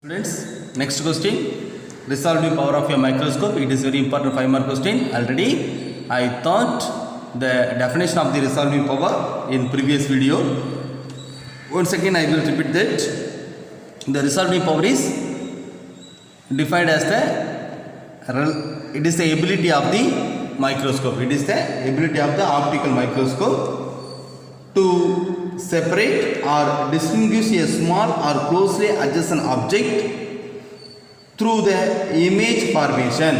Students, next question, resolving power of a microscope. It is very important 5-mark question. Already I taught the definition of the resolving power in previous video. Once again I will repeat that. The resolving power is defined as it is the ability of the microscope. It is the ability of the optical microscope to separate or distinguish a small or closely adjacent object through the image formation.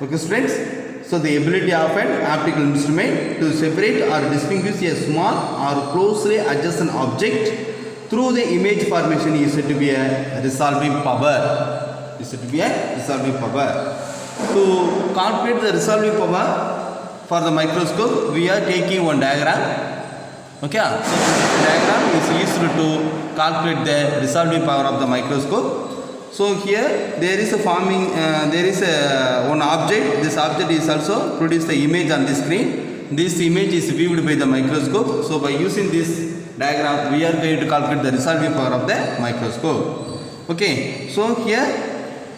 Okay students, so the ability of an optical instrument to separate or distinguish a small or closely adjacent object through the image formation is said to be a resolving power. Is said to be a resolving power. To calculate the resolving power for the microscope, we are taking one diagram. Okay, so this diagram is used to calculate the resolving power of the microscope. So here there is a one object. This object is also produce the image on the screen. This image is viewed by the microscope. So by using this diagram, we are going to calculate the resolving power of the microscope. Okay, so here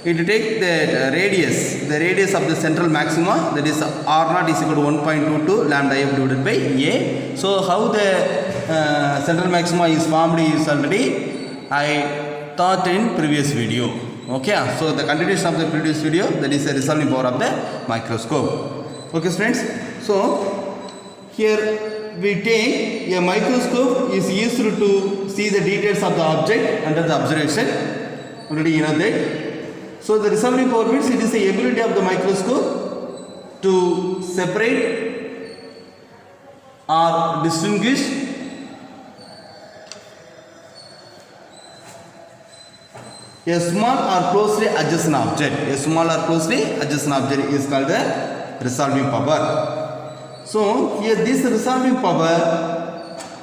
it take the radius of the central maxima, that is R0 is equal to 1.22 lambda f divided by A. So how the central maxima is formed is already I taught in previous video. Okay, so the continuation of the previous video, that is the resolving power of the microscope. Okay students, so here we take a microscope is used to see the details of the object under the observation. Already you know that. So the resolving power means it is the ability of the microscope to separate or distinguish a small or closely adjacent object. A small or closely adjacent object is called the resolving power. So here this resolving power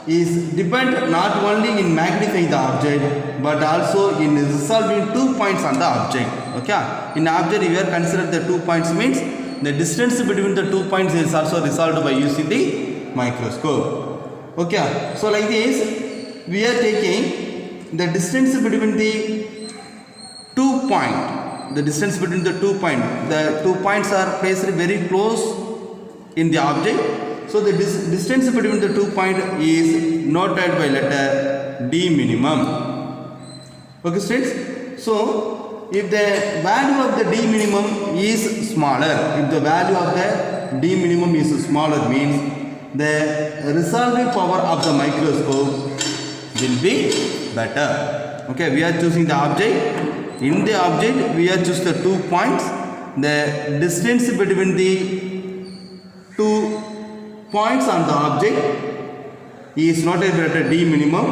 is depend not only in magnifying the object but also in resolving 2 points on the object. Okay, in object we are considered the 2 points means the distance between the 2 points is also resolved by using the microscope. Okay, so like this we are taking the distance between the 2 points. The distance between the 2 points. The 2 points are placed very close in the object. So the distance between the 2 points is noted by letter D minimum. Okay students, so if the value of the D minimum is smaller, if the value of the D minimum is smaller means the resolving power of the microscope will be better. Okay, we are choosing the object. In the object we are choosing the 2 points. The distance between the 2 points on the object is noted at D minimum.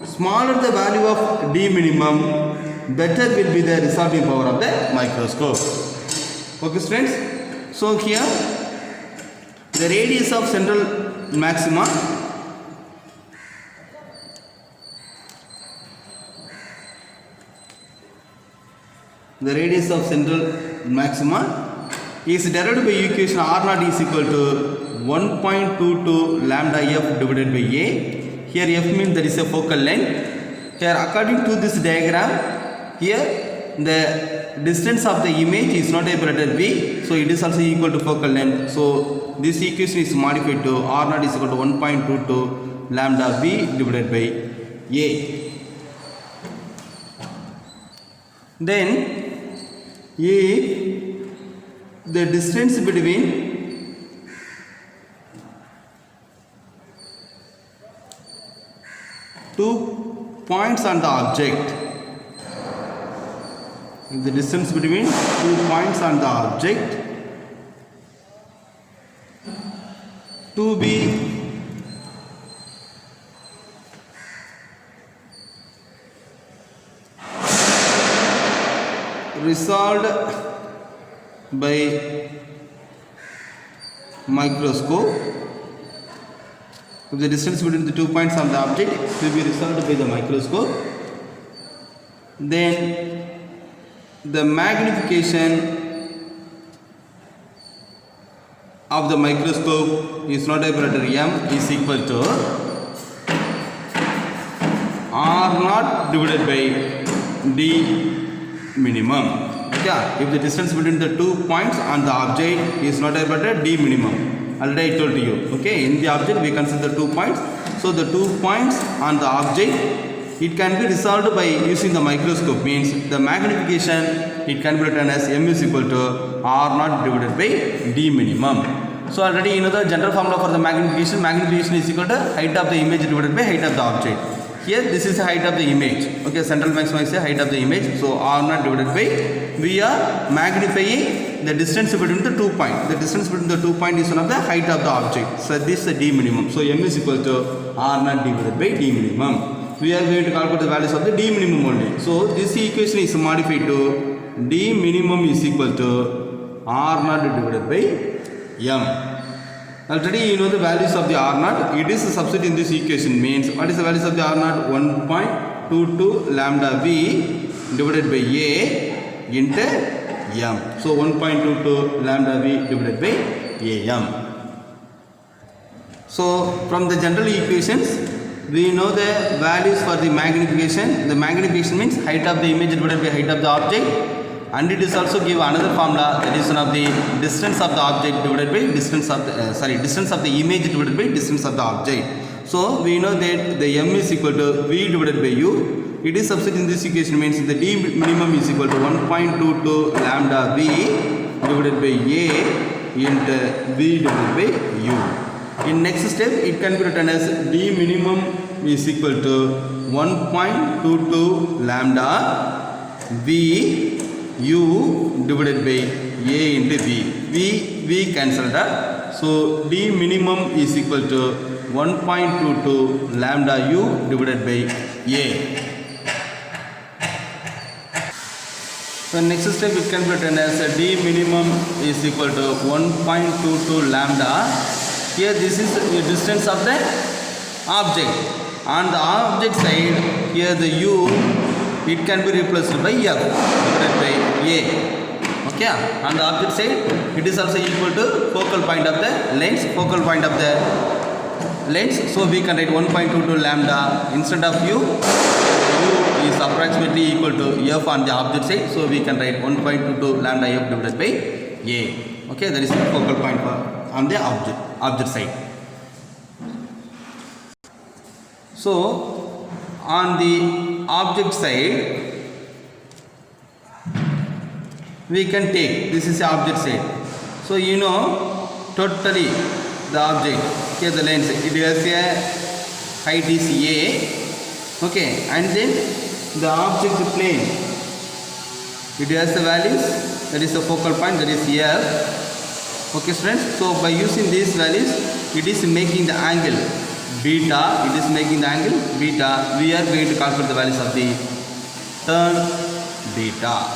Smaller the value of D minimum, better will be the resolving power of the microscope. Okay students, so here the radius of central maxima is derived by equation R0 is equal to 1.22 lambda f divided by A. Here f means there is a focal length. Here according to this diagram, here the distance of the image is not a letter B, so it is also equal to focal length. So this equation is modified to R0 is equal to 1.22 lambda B divided by A. Then if the distance between two points on the object, if the distance between 2 points on the object to be resolved by microscope, if the distance between the 2 points on the object will be resolved by the microscope, then the magnification of the microscope is not a letter M is equal to R naught divided by D minimum. Okay, if the distance between the 2 points on the object is not equal to D minimum. Already I told you. Okay, in the object we consider 2 points. So the 2 points on the object, it can be resolved by using the microscope. Means the magnification, it can be written as M is equal to R naught divided by D minimum. So already you know the general formula for the magnification. Magnification is equal to height of the image divided by height of the object. Here this is the height of the image. Okay, central maximum is the height of the image. So R naught divided by, we are magnifying the distance between the 2 points. The distance between the 2 points is one of the height of the object. So this is the D minimum. So M is equal to R naught divided by D minimum. We are going to calculate the values of the D minimum only. So this equation is modified to D minimum is equal to R naught divided by M. Already you know the values of the R naught. It is substitute in this equation. Means what is the values of the R naught? 1.22 lambda V divided by A into M. So 1.22 lambda V divided by AM. So from the general equations, we know the values for the magnification. The magnification means height of the image divided by height of the object. And it is also give another formula, that is one of the distance of the object divided by distance of the distance of the image divided by distance of the object. So we know that the M is equal to V divided by U. It is substituted in this equation, means the D minimum is equal to 1.22 lambda V divided by A into V divided by U. In next step, it can be written as D minimum is equal to 1.22 lambda V U divided by A into V. V cancelled that. So D minimum is equal to 1.22 lambda U divided by A. So next step, it can be written as D minimum is equal to 1.22 lambda. Here this is the distance of the object. On the object side, here the U, it can be replaced by F divided by A. Okay, on the object side, it is also equal to focal point of the lens. Focal point of the lens. So we can write 1.22 lambda instead of U. U is approximately equal to F on the object side. So we can write 1.22 lambda F divided by A. Okay, that is the focal point on the object side. So on the object side, we can take, this is the object side. So you know totally the object, here the lens, it has a height is A. Okay, and then the object plane, it has the values, that is the focal point, that is F. Okay students, so by using these values, it is making the angle beta, it is making the angle beta. We are going to calculate the values of the turn beta.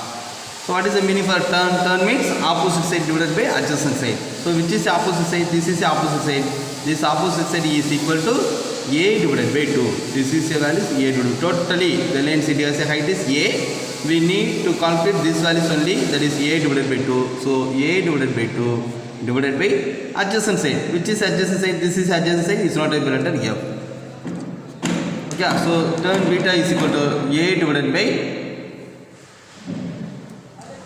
So what is the meaning for turn? Turn means opposite side divided by adjacent side. So which is the opposite side? This is the opposite side. This opposite side is equal to A divided by 2. This is the value A divided by 2. Totally the lens, it has a height is A. We need to calculate this values only, that is A divided by 2. So A divided by 2 divided by adjacent side. Which is adjacent side? This is adjacent side, is not equal to F. Yeah, so turn beta is equal to A divided by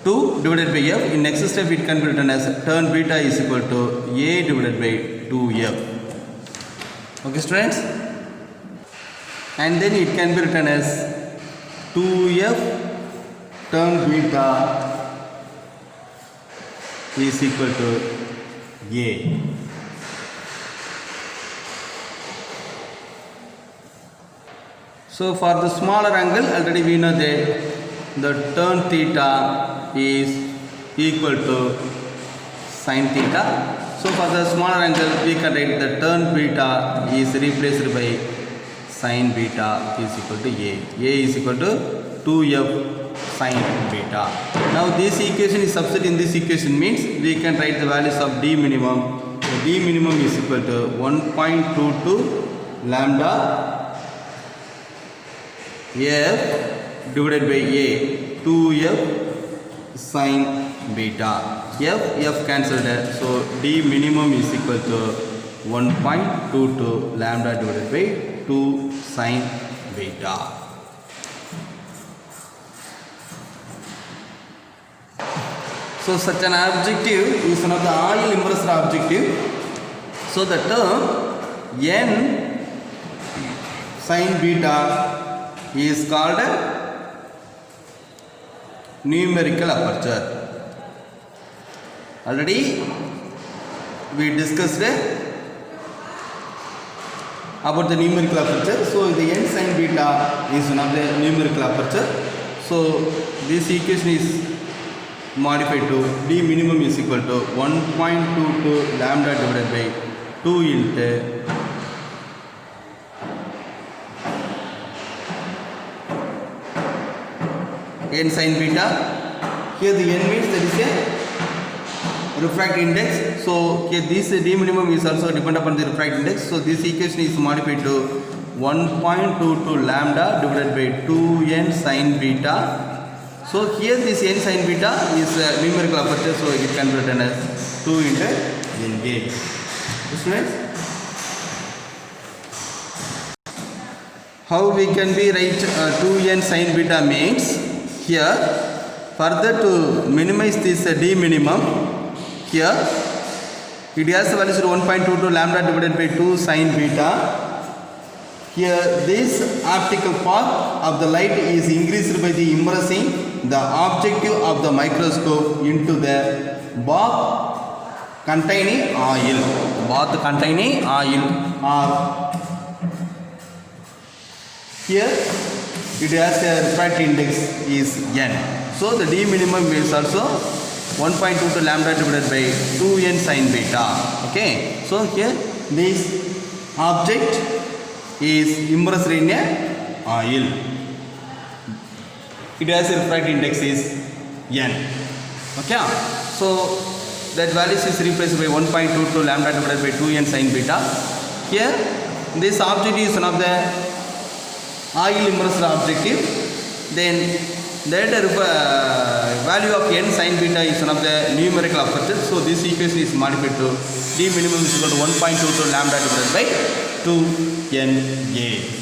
2 divided by F. In next step, it can be written as turn beta is equal to A divided by 2F. Okay students, and then it can be written as 2F turn beta is equal to A. So for the smaller angle, already we know that the turn theta is equal to sin theta. So for the smaller angle, we can write the turn beta is replaced by sin beta is equal to A. A is equal to 2F sin beta. Now this equation is substituted in this equation, means we can write the values of D minimum. So D minimum is equal to 1.22 lambda F divided by A, 2F sin beta. F cancelled, so D minimum is equal to 1.22 lambda divided by 2 sin beta. So such an objective is one of the oil impressor objective. So the term n sin beta is called numerical aperture. Already we discussed about the numerical aperture. So the n sin beta is one of the numerical aperture. So this equation is modified to d minimum is equal to 1.22 lambda divided by 2 into n sin beta. Here the n means there is a refractive index. So here this d minimum is also depend upon the refractive index. So this equation is modified to 1.22 lambda divided by 2n sin beta. So here this n sin beta is numerical aperture, so it can be written as 2 into NA. Students, how we can be write 2n sin beta means, here further to minimize this d minimum, here it has the value 1.22 lambda divided by 2 sin beta. Here this optical path of the light is increased by the immersing the objective of the microscope into the bath containing oil. Bath containing oil, or here it has a refractive index is n. So the d minimum is also 1.22 lambda divided by 2n sin beta. Okay. So here this object is immersed in a oil. It has a refractive index is n. Okay. So that value is replaced by 1.22 lambda divided by 2n sin beta. Here this object is one of the oil immersed objective. Then that value of n sin beta is one of the numerical aperture. So this equation is modified to d minimum is equal to 1.22 lambda divided by 2 NA.